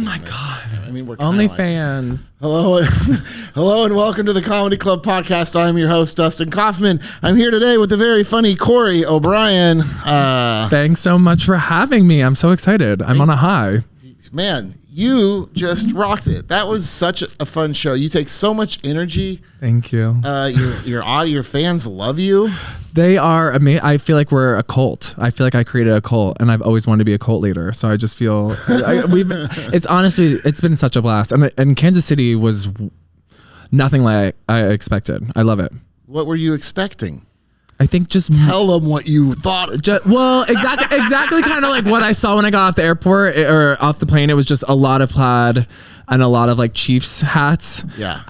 my God. I mean, we're OnlyFans. Hello and welcome to the Comedy Club podcast. I'm your host, Dustin Kaufman. I'm here today with the very funny Corey O'Brien. Thanks so much for having me. I'm so excited. I'm on a high. Man, you just rocked it. That was such a fun show. You take so much energy. Thank you. Your fans love you. They are amazing. I feel like we're a cult. I feel like I created a cult, and I've always wanted to be a cult leader. So I just feel it's been such a blast. And Kansas City was nothing like I expected. I love it. What were you expecting? I think just tell them what you thought. Exactly kind of like what I saw when I got off the airport or off the plane. It was just a lot of plaid and a lot of like Chiefs hats. Yeah.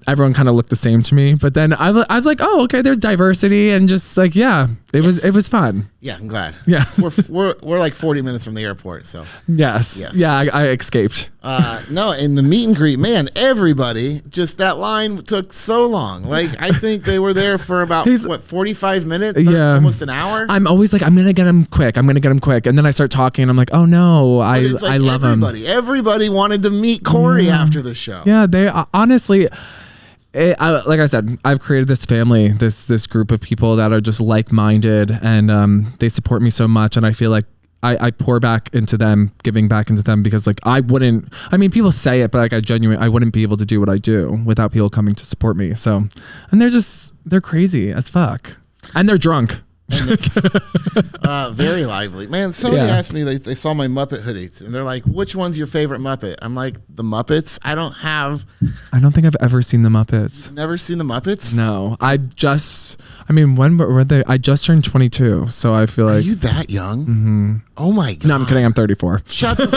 Everyone kind of looked the same to me, but then I was like, oh, okay, there's diversity, and just like, yeah, it was fun. Yeah, I'm glad. Yeah. We're like 40 minutes from the airport, so. Yes. Yeah, I escaped. No, in the meet and greet, man, everybody, just that line took so long. Like, I think they were there for about, 45 minutes? Yeah. Almost an hour? I'm always like, I'm going to get him quick. And then I start talking, and I'm like, oh no, I love him. Everybody wanted to meet Corey after the show. Yeah, they honestly... like I said, I've created this family, this group of people that are just like-minded, and they support me so much, and I feel like I pour back into them, giving back into them, because like people say it, but like I wouldn't be able to do what I do without people coming to support me. So, and they're crazy as fuck, and they're drunk. Very lively, man. Somebody asked me, they saw my Muppet hoodies, and they're like, which one's your favorite Muppet? I'm like, the Muppets. I don't think I've ever seen the Muppets. You've never seen the Muppets? No, when were they? I just turned 22, so I feel like... Are you that young? Mm-hmm. Oh my God. No, I'm kidding, I'm 34. Shut the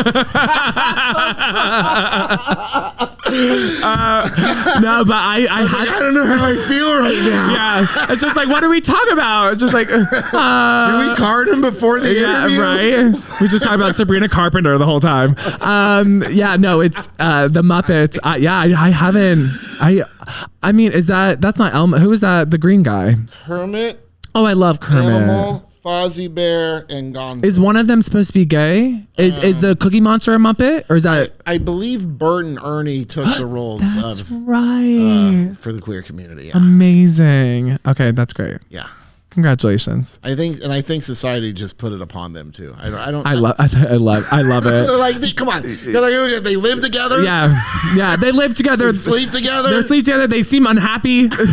no, but I don't know how I feel right now. Yeah, it's just like, what do we talk about? It's just like, do we card him before the interview? Right. We just talk about Sabrina Carpenter the whole time. It's the Muppets. I haven't. I mean, that's not Elmo? Who is that? The green guy? Kermit. Oh, I love Kermit. Animal, Fozzie Bear, and Gonzo. Is one of them supposed to be gay? Is the Cookie Monster a Muppet, or is that? I believe Bert and Ernie took the roles. That's right. For the queer community. Yeah. Amazing. Okay, that's great. Yeah. Congratulations. I think society just put it upon them too. I love it. They're like, come on. They live together. Yeah. They live together. They sleep together. They sleep together. They seem unhappy, but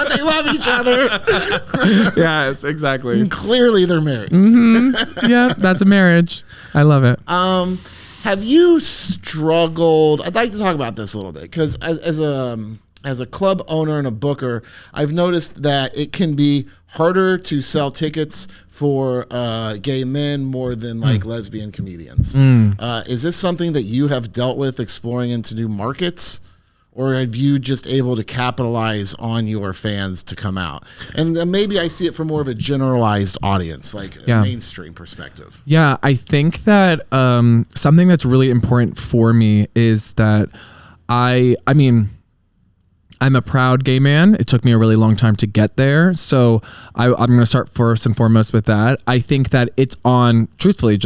they love each other. Yes, exactly. And clearly, they're married. Mm-hmm. Yeah, that's a marriage. I love it. Have you struggled? I'd like to talk about this a little bit, because as a club owner and a booker, I've noticed that it can be harder to sell tickets for gay men more than like lesbian comedians. Is this something that you have dealt with exploring into new markets, or have you just able to capitalize on your fans to come out? And maybe I see it from more of a generalized audience, like a mainstream perspective. Yeah, I think that something that's really important for me is that I'm a proud gay man. It took me a really long time to get there. So I'm going to start first and foremost with that. I think that it's truthfully,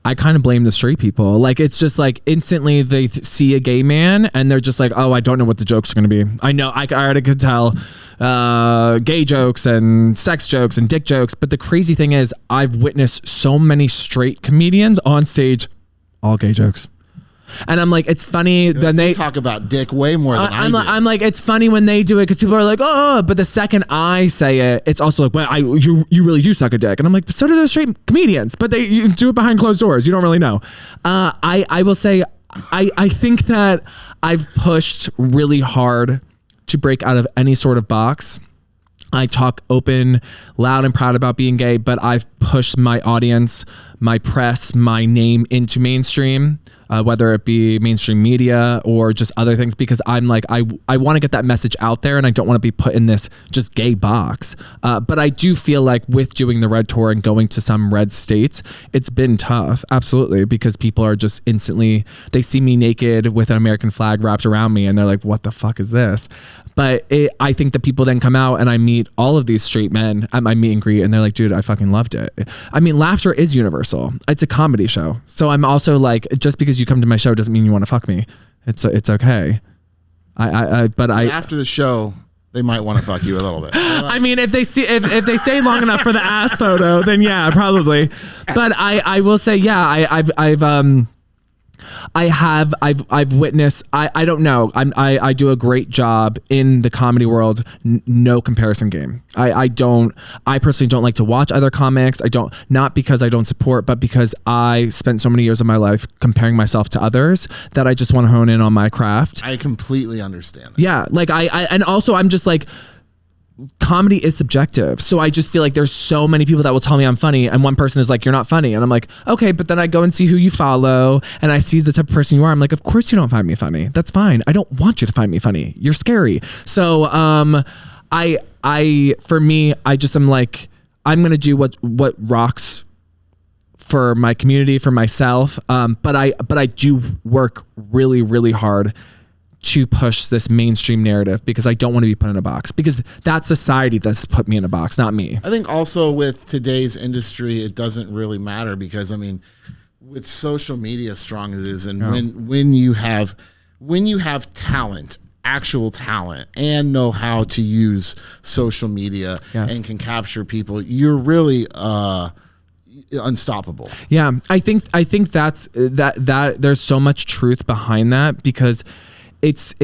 I kind of blame the straight people. Like, it's just like instantly they see a gay man and they're just like, oh, I don't know what the jokes are going to be. I know, I already could tell gay jokes and sex jokes and dick jokes. But the crazy thing is, I've witnessed so many straight comedians on stage, all gay jokes. And I'm like, it's funny. Then they talk about dick way more than I do. I'm like, it's funny when they do it, because people are like, oh, but the second I say it, it's also like, well, you really do suck a dick. And I'm like, but so do those straight comedians, but you do it behind closed doors. You don't really know. I will say, I think that I've pushed really hard to break out of any sort of box. I talk open, loud, and proud about being gay, but I've pushed my audience, my press, my name into mainstream, whether it be mainstream media or just other things, because I'm like, I want to get that message out there, and I don't want to be put in this just gay box. But I do feel like with doing the Red Tour and going to some red states, it's been tough, absolutely, because people are just instantly, they see me naked with an American flag wrapped around me, and they're like, what the fuck is this? But I think that people then come out and I meet all of these straight men at my meet and greet and they're like, dude, I fucking loved it. I mean, laughter is universal. It's a comedy show. So I'm also like, just because you come to my show doesn't mean you want to fuck me. It's okay. But after the show, they might want to fuck you a little bit. I mean, if they stay long enough for the ass photo, then yeah, probably. But I will say, yeah, I've witnessed, I don't know. I do a great job in the comedy world. No comparison game. I personally don't like to watch other comics. Not because I don't support, but because I spent so many years of my life comparing myself to others that I just want to hone in on my craft. I completely understand that. Yeah. Like and also I'm just like, comedy is subjective. So I just feel like there's so many people that will tell me I'm funny and one person is like, you're not funny. And I'm like, okay, but then I go and see who you follow and I see the type of person you are. I'm like, of course you don't find me funny. That's fine. I don't want you to find me funny. You're scary. So for me, I just am like, I'm going to do what rocks for my community, for myself. But I do work really, really hard to push this mainstream narrative because I don't want to be put in a box, because that's society that's put me in a box, not me. I think also with today's industry, it doesn't really matter because, I mean, with social media strong as it is, and when you have talent, actual talent, and know how to use social media and can capture people, you're really unstoppable. Yeah, I think that's that there's so much truth behind that, because it's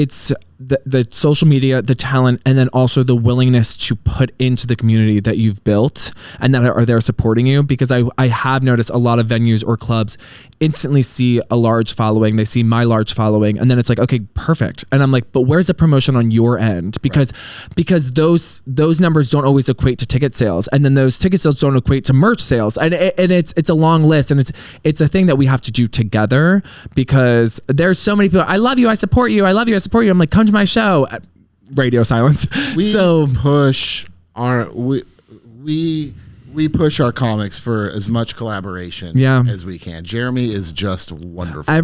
the social media, the talent, and then also the willingness to put into the community that you've built and that are there supporting you. Because I have noticed a lot of venues or clubs instantly see a large following, they see my large following, and then it's like, okay, perfect. And I'm like, but where's the promotion on your end? Because those numbers don't always equate to ticket sales, and then those ticket sales don't equate to merch sales, and it's a long list, and it's a thing that we have to do together, because there's so many people. I love you, I support you, I love you, I support you. I'm like, come to my show. Radio silence. We push our comics for as much collaboration as we can. Jeremy is just wonderful. I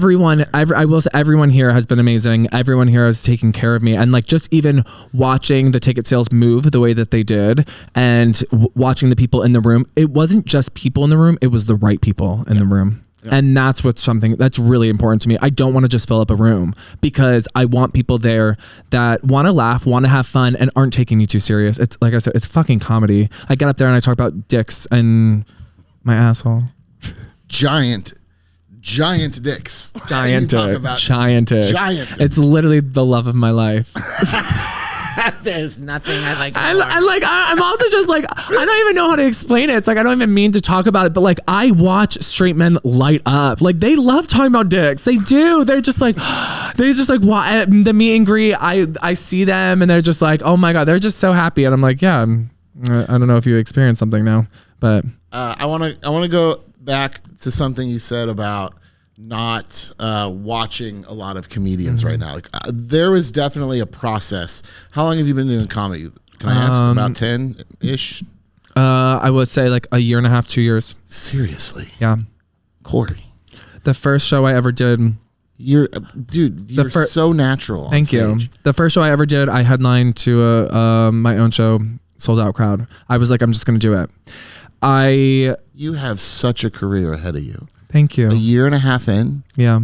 will say everyone here has been amazing. Everyone here has taken care of me, and like just even watching the ticket sales move the way that they did, and watching the people in the room. It wasn't just people in the room; it was the right people in the room. Yeah. And that's something that's really important to me. I don't want to just fill up a room, because I want people there that want to laugh, want to have fun, and aren't taking me too serious. It's like I said, it's fucking comedy. I get up there and I talk about dicks and my asshole. Giant dicks. Giant dick. It's literally the love of my life. There's nothing I like. I'm also just like, I don't even know how to explain it. It's like, I don't even mean to talk about it, but like, I watch straight men light up. Like, they love talking about dicks. They do. They're just like why the meet and greet. I see them and they're just like, oh my God, they're just so happy. And I'm like, yeah, I don't know if you experienced something now, but I want to go back to something you said about not watching a lot of comedians right now. Like, there is definitely a process. How long have you been doing comedy? Can I ask? About 10-ish? I would say like a year and a half, 2 years. Seriously? Yeah. Corey, the first show I ever did. You're so natural. Thank you. The first show I ever did, I headlined to my own show, sold out crowd. I was like, I'm just going to do it. You have such a career ahead of you. Thank you. A year and a half in? Yeah.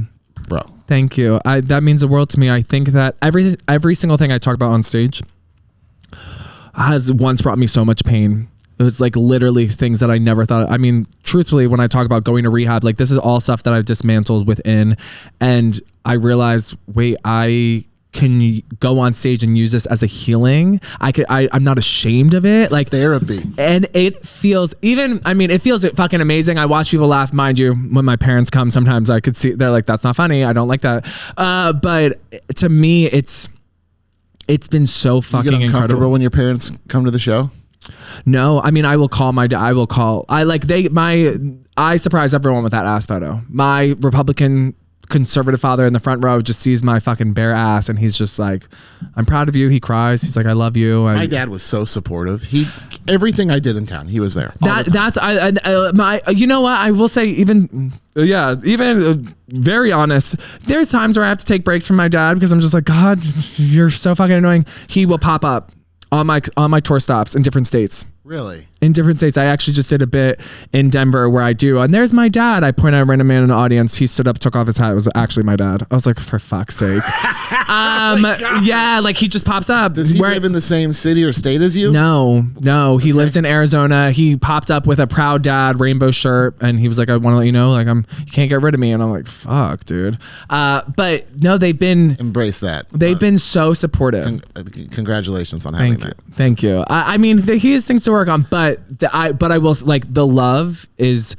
Bro. Thank you. That means the world to me. I think that every single thing I talk about on stage has once brought me so much pain. It's like literally things that I never thought. I mean, truthfully, when I talk about going to rehab, like this is all stuff that I've dismantled within. And I realized, wait, I can go on stage and use this as a healing. I'm not ashamed of it. Like therapy. And it feels it feels fucking amazing. I watch people laugh, mind you, when my parents come, sometimes I could see, they're like, that's not funny. I don't like that. But to me, it's been so fucking incredible. When your parents come to the show? No, I mean, I will call I surprise everyone with that ass photo. My Republican conservative father in the front row just sees my fucking bare ass and he's just like, I'm proud of you. He cries. He's like, I love you. My dad was so supportive. Everything I did in town, he was there. You know what? I will say even very honest. There's times where I have to take breaks from my dad because I'm just like, God, you're so fucking annoying. He will pop up on my tour stops in different states. Really? In different states. I actually just did a bit in Denver where I do, and there's my dad. I point out a random man in the audience. He stood up, took off his hat. It was actually my dad. I was like, for fuck's sake. Yeah, like he just pops up. Does he live in the same city or state as you? No. He lives in Arizona. He popped up with a proud dad rainbow shirt, and he was like, I want to let you know, like you can't get rid of me. And I'm like, fuck, dude. But no, they've been embrace that. They've been so supportive. Congratulations on having that. Thank you. I mean, he has things to work on, but I will like the love is.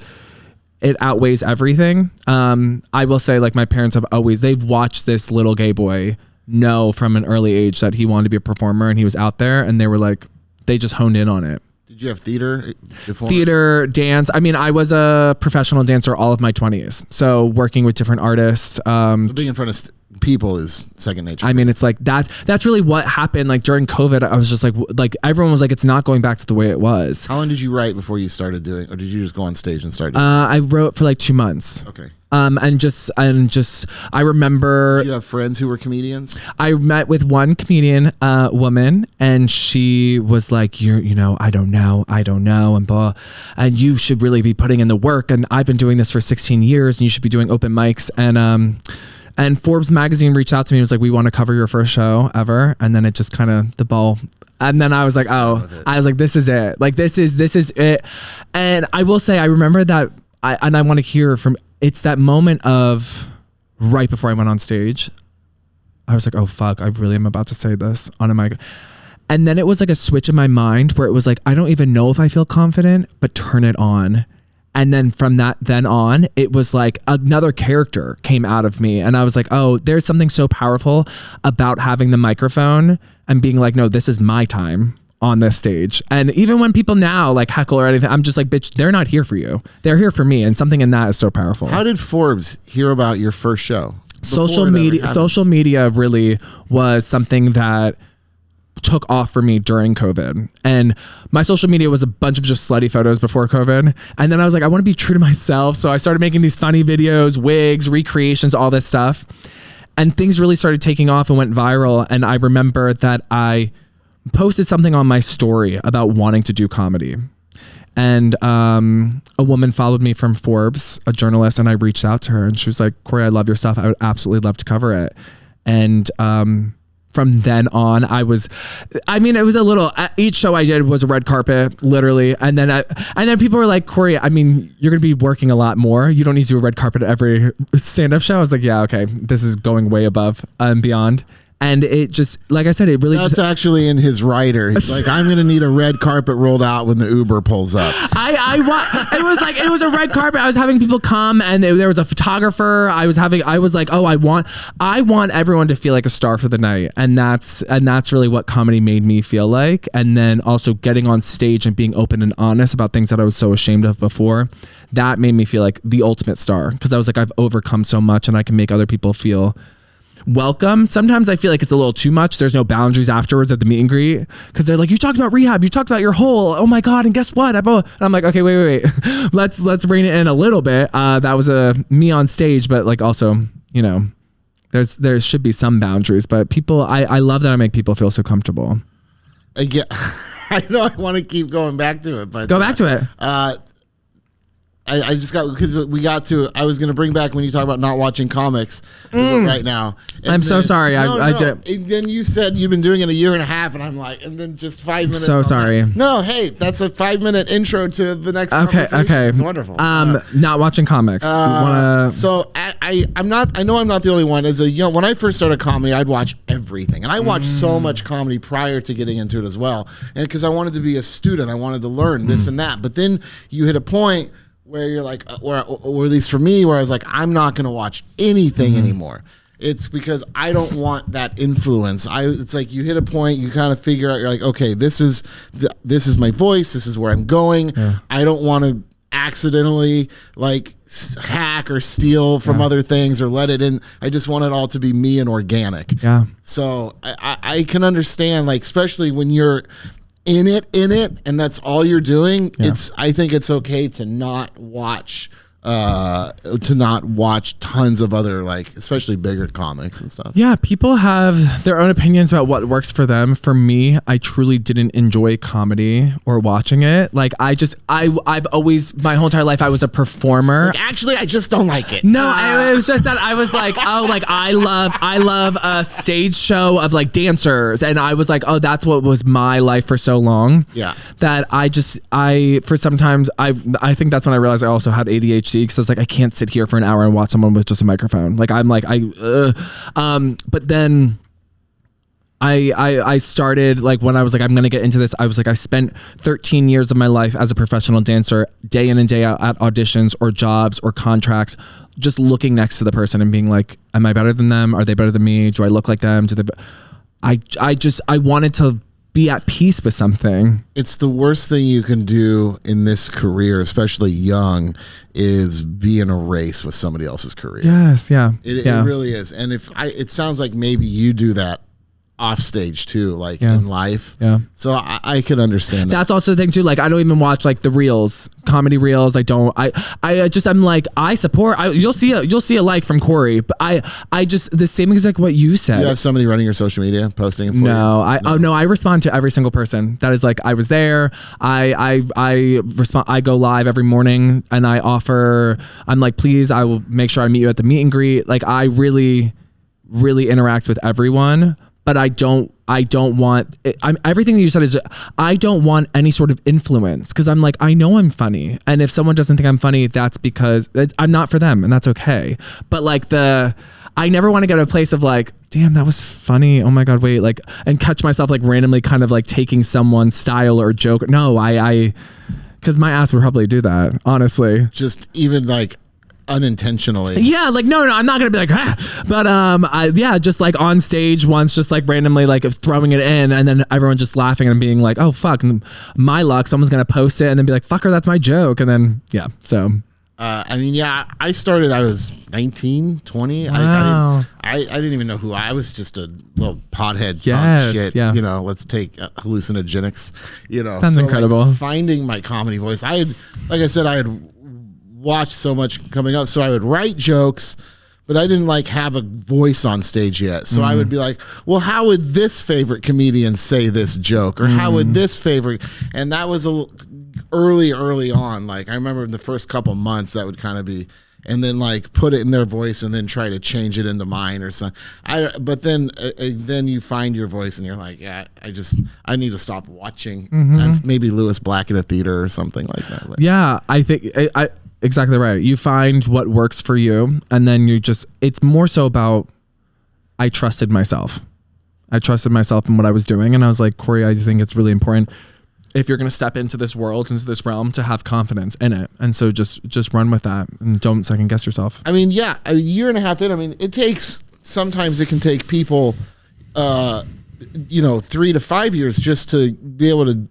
It outweighs everything. I will say, like, my parents they've watched this little gay boy know from an early age that he wanted to be a performer, and he was out there, and they were like, they just honed in on it. Did you have theater before? Theater, dance. I mean, I was a professional dancer all of my 20s. So working with different artists. So being in front of people is second nature. I mean, it's like that's really what happened. Like during COVID, I was just like everyone was like, it's not going back to the way it was. How long did you write before you started doing, or did you just go on stage and start? I wrote for like 2 months. Okay. And just I remember. Did you have friends who were comedians? I met with one comedian woman, and she was like, I don't know, and blah, and you should really be putting in the work. And I've been doing this for 16 years, and you should be doing open mics. And Forbes magazine reached out to me and was like, we want to cover your first show ever. And then it just kind of the ball. And then I was like, I was like, this is it. Like, this is it. And I will say, I remember that I want to hear from, it's that moment of right before I went on stage. I was like, oh fuck, I really am about to say this on a mic. And then it was like a switch in my mind where it was like, I don't even know if I feel confident, but turn it on. And then from that then on, it was like another character came out of me. And I was like, oh, there's something so powerful about having the microphone and being like, no, this is my time on this stage. And even when people now like heckle or anything, I'm just like, bitch, they're not here for you. They're here for me. And something in that is so powerful. How did Forbes hear about your first show? Social media really was something that took off for me during COVID, and my social media was a bunch of just slutty photos before COVID. And then I was like, I want to be true to myself. So I started making these funny videos, wigs, recreations, all this stuff. And things really started taking off and went viral. And I remember that I posted something on my story about wanting to do comedy. And a woman followed me from Forbes, a journalist, and I reached out to her and she was like, Corey, I love your stuff. I would absolutely love to cover it. And from then on, it was a little, each show I did was a red carpet, literally. And then people were like, Corey, I mean, you're going to be working a lot more. You don't need to do a red carpet at every stand-up show. I was like, yeah, okay. This is going way above and beyond. And it just, like I said, it really That's actually in his writer. He's like, I'm going to need a red carpet rolled out when the Uber pulls up. It was a red carpet. I was having people come and there was a photographer. I was like, oh, I want everyone to feel like a star for the night. And that's really what comedy made me feel like. And then also getting on stage and being open and honest about things that I was so ashamed of before, that made me feel like the ultimate star. Cause I was like, I've overcome so much and I can make other people feel welcome. Sometimes I feel like it's a little too much. There's no boundaries afterwards at the meet and greet because they're like, you talked about rehab, you talked about your whole, oh my god, and guess what? And I'm like, okay, wait. let's rein it in a little bit. That was me on stage, but like also, there should be some boundaries. But people, I love that I make people feel so comfortable. Yeah, I know I want to keep going back to it, but go back to it. I just got, because I was going to bring back when you talk about not watching comics right now. And I'm so sorry. I did. And then you said you've been doing it a year and a half, and I'm like, and then just 5 minutes. So sorry. Like, no, hey, that's a 5-minute intro to the next conversation. Okay. It's wonderful. Not watching comics. So I'm not the only one. When I first started comedy, I'd watch everything, and I watched so much comedy prior to getting into it as well. And because I wanted to be a student, I wanted to learn this and that. But then you hit a point where you're like, or at least for me, where I was like, I'm not going to watch anything anymore. It's because I don't want that influence. It's like you hit a point, you kind of figure out, you're like, okay, this is my voice, this is where I'm going. Yeah. I don't want to accidentally like hack or steal from other things or let it in. I just want it all to be me and organic. Yeah. So I can understand, like, especially when you're in it, and that's all you're doing. Yeah. I think it's okay to not watch tons of other, like, especially bigger comics and stuff. Yeah, people have their own opinions about what works for them. For me, I truly didn't enjoy comedy or watching it. Like, I've always, my whole entire life, I was a performer. Like, actually, I just don't like it. No, it was just that I was like, oh, like I love a stage show of like dancers, and I was like, oh, that's what was my life for so long. Yeah. That I think that's when I realized I also had ADHD, because I was like, I can't sit here for an hour and watch someone with just a microphone. Like, I'm like, but then I started, like, when I was like, I'm gonna get into this, I was like, I spent 13 years of my life as a professional dancer, day in and day out at auditions or jobs or contracts, just looking next to the person and being like, am I better than them? Are they better than me? Do I look like them? I wanted to be at peace with something. It's the worst thing you can do in this career, especially young, is be in a race with somebody else's career. Yes, yeah. It really is. And it sounds like maybe you do that off stage too, like in life. Yeah. So I could understand that. That's also the thing too. Like, I don't even watch like the reels, comedy reels. I don't. I'm like, I support. You'll see a like from Corey, but I just the same exact what you said. You have somebody running your social media, posting it for you? I respond to every single person that is like, I was there. I respond. I go live every morning and I offer. I'm like, please, I will make sure I meet you at the meet and greet. Like, I really interact with everyone. But I don't want, everything that you said is, I don't want any sort of influence, because I'm like, I know I'm funny. And if someone doesn't think I'm funny, that's because I'm not for them, and that's okay. But like I never want to get to a place of like, damn, that was funny. Oh my God, wait, like, and catch myself like randomly kind of like taking someone's style or joke. No, because my ass would probably do that, honestly. Just even like unintentionally. Yeah, like no, I'm not gonna be like, but just like on stage once, just like randomly like throwing it in, and then everyone just laughing and being like, oh fuck, my luck, someone's gonna post it and then be like, fucker, that's my joke, and then so. I started, I was 19, 20. Wow. I didn't even know who I was, just a little pothead. Yes, shit. yeah. You know, let's take hallucinogenics, Sounds incredible. Like, finding my comedy voice. I had watched so much coming up, so I would write jokes, but I didn't like have a voice on stage yet. So I would be like, well, how would this favorite comedian say this joke? Or how would this favorite, and that was early on. Like, I remember in the first couple months that would kind of be, and then like put it in their voice and then try to change it into mine or something. But then you find your voice and you're like, yeah, I need to stop watching. Maybe Lewis Black at a theater or something like that. But. Yeah, I think exactly right. You find what works for you, and then it's more so about, I trusted myself. I trusted myself in what I was doing, and I was like, Corey, I think it's really important, if you're going to step into this world, into this realm, to have confidence in it. And so just run with that and don't second guess yourself. I mean, yeah, a year and a half in, I mean, sometimes it can take people, 3 to 5 years just to be able to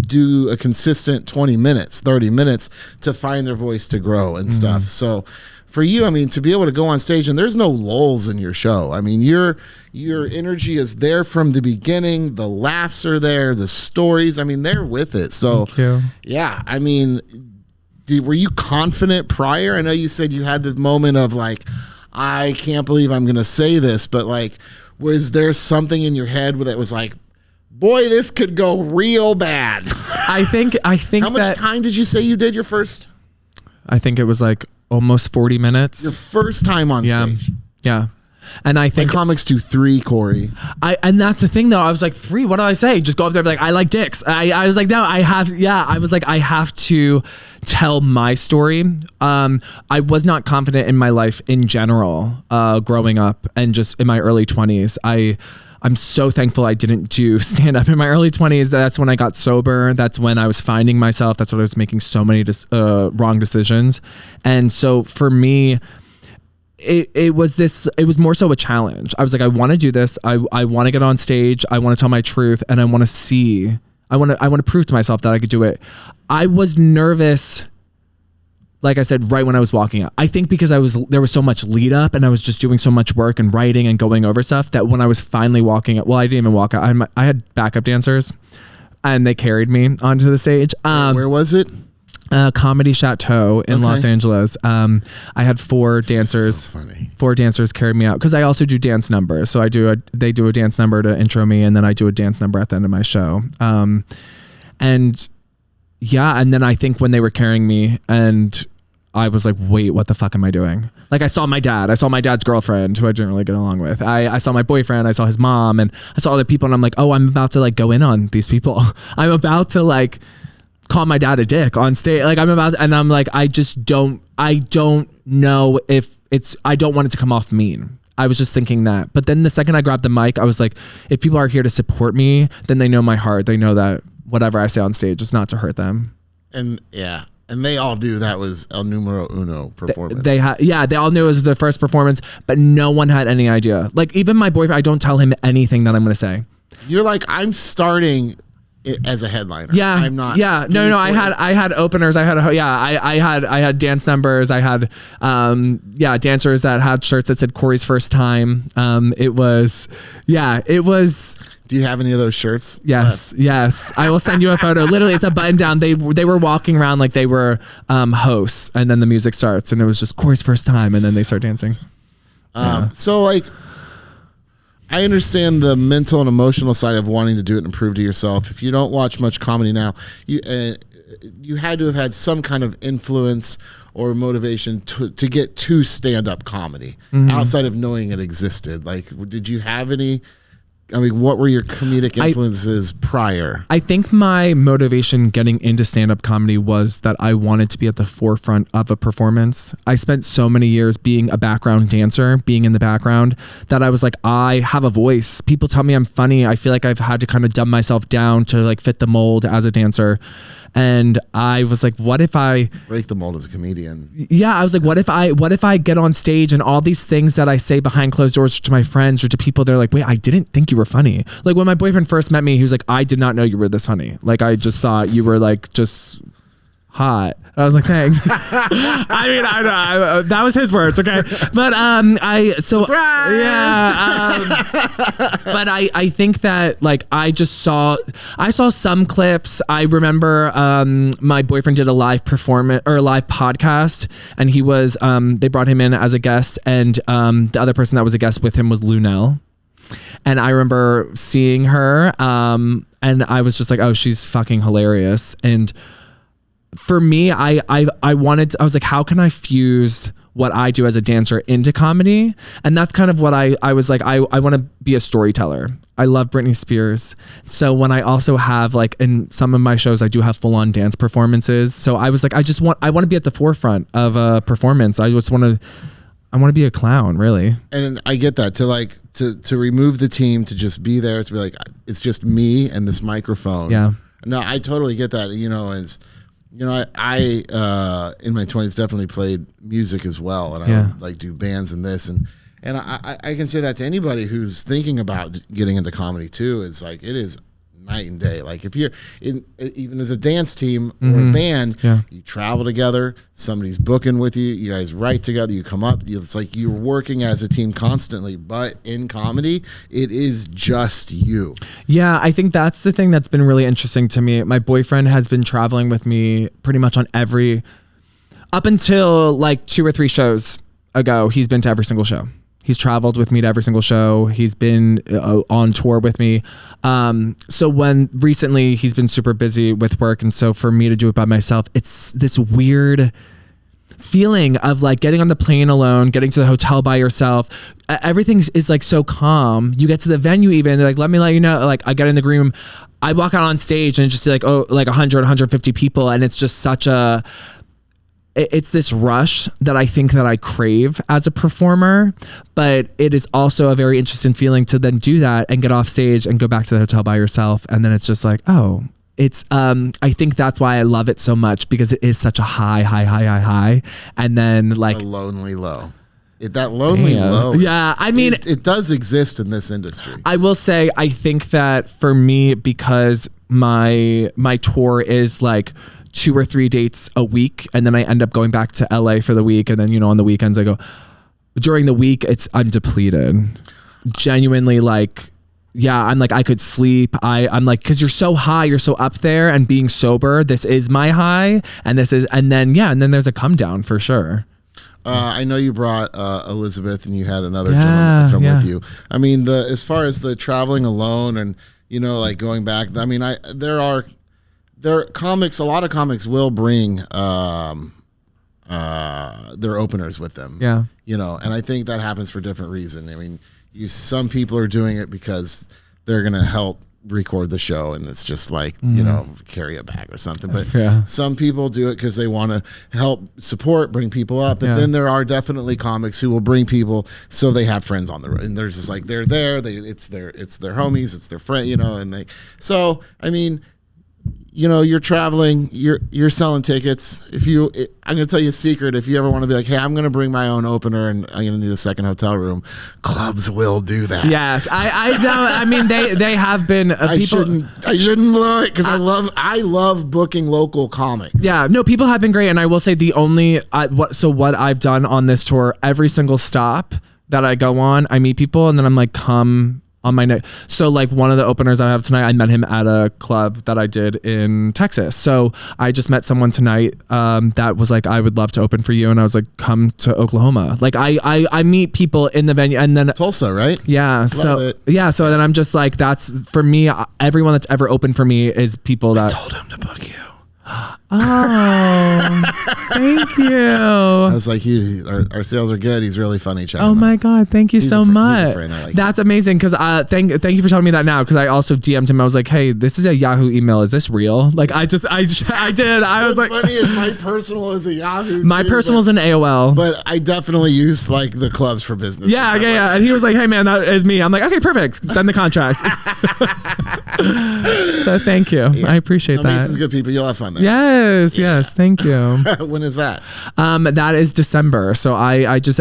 do a consistent 20 minutes, 30 minutes to find their voice, to grow and stuff. So for you, I mean, to be able to go on stage and there's no lulls in your show. I mean, your energy is there from the beginning. The laughs are there, the stories, I mean, they're with it. So yeah, I mean, were you confident prior? I know you said you had the moment of like, I can't believe I'm going to say this, but like, was there something in your head that was like, boy, this could go real bad? I think How much time did you say you did your first? I think it was like almost 40 minutes. Your first time on stage. Yeah. And I think my comics do 3, Corey. And that's the thing though. I was like, 3, what do I say? Just go up there and be like, I like dicks. I was like, no, I was like, I have to tell my story. I was not confident in my life in general, growing up and just in my early 20s. I'm so thankful I didn't do stand up in my early 20s. That's when I got sober. That's when I was finding myself. That's when I was making so many wrong decisions. And so for me, it was more so a challenge. I was like, I want to do this. I want to get on stage. I want to tell my truth, and I want to prove to myself that I could do it. I was nervous like I said, right when I was walking out. I think because there was so much lead up and I was just doing so much work and writing and going over stuff that when I was finally walking out, well, I didn't even walk out. I had backup dancers and they carried me onto the stage. Where was it? Comedy Chateau in Los Angeles. I had 4 dancers. So funny. 4 dancers carried me out because I also do dance numbers. So they do a dance number to intro me, and then I do a dance number at the end of my show. And then I think when they were carrying me, and I was like, wait, what the fuck am I doing? Like I saw my dad's girlfriend, who I didn't really get along with. I saw my boyfriend, I saw his mom, and I saw other people, and I'm like, oh, I'm about to like go in on these people. I'm about to like call my dad a dick on stage. Like I'm like, I don't know if I don't want it to come off mean. I was just thinking that. But then the second I grabbed the mic, I was like, if people are here to support me, then they know my heart. They know that whatever I say on stage is not to hurt them. And yeah. And they all knew that was El Numero Uno performance. They all knew it was their first performance, but no one had any idea. Like even my boyfriend, I don't tell him anything that I'm going to say. You're like, I'm starting it as a headliner. Yeah, I'm not. Yeah, no. I had openers. I had dance numbers. I had dancers that had shirts that said Corey's first time. It was. Do you have any of those shirts? Yes. I will send you a photo. Literally, it's a button down. They were walking around like they were hosts, and then the music starts, and it was just Corey's first time, and then they start dancing. So like, I understand the mental and emotional side of wanting to do it and prove to yourself. If you don't watch much comedy now, you had to have had some kind of influence or motivation to get to stand-up comedy outside of knowing it existed. Like, did you have any? I mean, what were your comedic influences prior? I think my motivation getting into stand-up comedy was that I wanted to be at the forefront of a performance. I spent so many years being a background dancer, being in the background, that I was like, I have a voice. People tell me I'm funny. I feel like I've had to kind of dumb myself down to like fit the mold as a dancer. And I was like, what if I break the mold as a comedian? Yeah, I was like, what if I get on stage and all these things that I say behind closed doors to my friends or to people, they're like, wait, I didn't think you were funny. Like when my boyfriend first met me, he was like, I did not know you were this funny. Like I just thought you were like just hot. I was like, thanks. I mean, I that was his words, okay. But Surprise! But I think that like I saw some clips. I remember my boyfriend did a live performance or a live podcast, and he was they brought him in as a guest, and the other person that was a guest with him was Lunel. And I remember seeing her, and I was just like, oh, she's fucking hilarious. And for me, I was like, how can I fuse what I do as a dancer into comedy? And that's kind of what I was like, I want to be a storyteller. I love Britney Spears. So when I also have like, in some of my shows, I do have full on dance performances. So I was like, I want to be at the forefront of a performance. I want to be a clown, really. And I get that, to remove the team, to just be there, to be like, it's just me and this microphone. Yeah. No, I totally get that. I in my 20s definitely played music as well, and I would like do bands and this, and I can say that to anybody who's thinking about getting into comedy too. It's like it is night and day. Like if you're even as a dance team or a band, you travel together, somebody's booking with you, you guys write together, you come up, it's like you're working as a team constantly. But in comedy, it is just you. Yeah, I think that's the thing that's been really interesting to me. My boyfriend has been traveling with me pretty much on up until like 2 or 3 shows ago, he's been to every single show. He's traveled with me to every single show. He's been on tour with me. So when recently he's been super busy with work. And so for me to do it by myself, it's this weird feeling of like getting on the plane alone, getting to the hotel by yourself. Everything is like so calm. You get to the venue even, they're like, let me let you know. Like I get in the green room, I walk out on stage and just like, oh, like 100, 150 people. And it's just it's this rush that I think that I crave as a performer, but it is also a very interesting feeling to then do that and get off stage and go back to the hotel by yourself. And then it's just like, oh, it's, I think that's why I love it so much, because it is such a high. And then like a lonely low. That lonely low. Yeah. I mean, it does exist in this industry. I will say, I think that for me, because my tour is like 2 or 3 dates a week, and then I end up going back to LA for the week, and then on the weekends I go. During the week, I'm depleted. Genuinely, like, yeah, I'm like, I could sleep. I'm like, because you're so high, you're so up there, and being sober, this is my high, and then there's a come down for sure. I know you brought Elizabeth, and you had another gentleman come with you. I mean, as far as the traveling alone, and like going back. I mean, there are comics. A lot of comics will bring their openers with them. Yeah, and I think that happens for different reasons. I mean, some people are doing it because they're gonna help record the show, and it's just like carry a bag or something, but some people do it because they want to help support, bring people up, but then there are definitely comics who will bring people so they have friends on the road, and there's just like they're there, it's their homies, it's their friend, and they, so I mean, you're traveling, you're selling tickets. I'm going to tell you a secret. If you ever want to be like, hey, I'm going to bring my own opener and I'm going to need a second hotel room, clubs will do that. Yes, I know. I mean, they have been. I shouldn't blow it because I love booking local comics. Yeah, no, people have been great, and I will say what I've done on this tour, every single stop that I go on, I meet people, and then I'm like, come on my neck. So like one of the openers I have tonight, I met him at a club that I did in Texas. So I just met someone tonight that was like, I would love to open for you. And I was like, come to Oklahoma. Like I meet people in the venue, and then Tulsa, right? Yeah. So then I'm just like, that's for me, everyone that's ever opened for me is people that I told him to book you. Oh, thank you. I was like, our sales are good. He's really funny. Check him my out. God, thank you so much. He's a friend. I like That's amazing. Because thank you for telling me that now. Because I also DM'd him. I was like, hey, this is a Yahoo email. Is this real? Like I did. I was like, funny is my personal is a Yahoo. My personal is an AOL. But I definitely use like the clubs for business. Yeah. And he was like, hey man, that is me. I'm like, okay, perfect. Send the contract. So thank you. I appreciate that. Mason's good people. You'll have fun there. Yes, thank you. When is that? That is December. So I just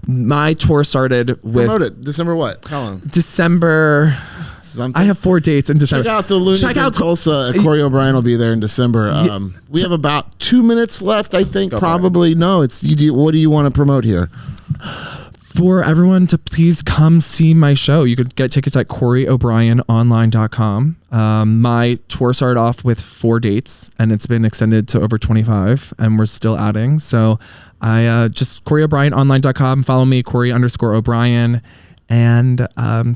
my tour started with Promote it. December what? Tell him. December. Something? I have 4 dates in December. Check out the Looney Bin Tulsa. Corey O'Brien will be there in December. We have about 2 minutes left, I think. Probably. No, it's you. What do you want to promote here? For everyone to please come see my show. You could get tickets at CoreyO'BrienOnline.com. My tour started off with 4 dates, and it's been extended to over 25, and we're still adding. So I just CoreyO'BrienOnline.com. Follow me, Corey_O'Brien. And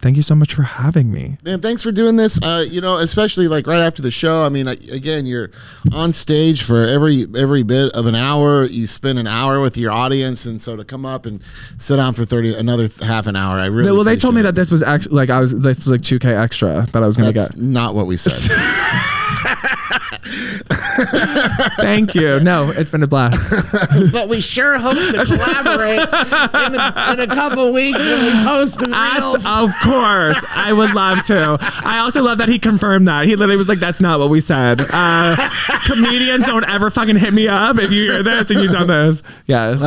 thank you so much for having me. Man, thanks for doing this. Especially like right after the show. I mean, again, you're on stage for every bit of an hour. You spend an hour with your audience, and so to come up and sit down for another half an hour, I really. Well, they told me that this was actually this was like $2,000 extra that I was going to get. Not what we said. Thank you. No, it's been a blast. But we sure hope to collaborate in a couple weeks when we post the reels. Of course. I would love to. I also love that he confirmed that. He literally was like, that's not what we said. Comedians don't ever fucking hit me up if you hear this and you've done this. Yes.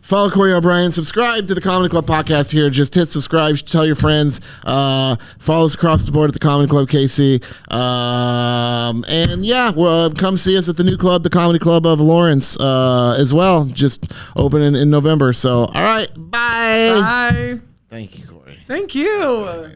Follow Corey O'Brien. Subscribe to the Comedy Club podcast here. Just hit subscribe. Tell your friends. Follow us across the board at the Comedy Club KC. Come see us at the new club, the Comedy Club of Lawrence, as well. Just opening in November. So, all right. Bye. Bye. Thank you, Corey. Thank you.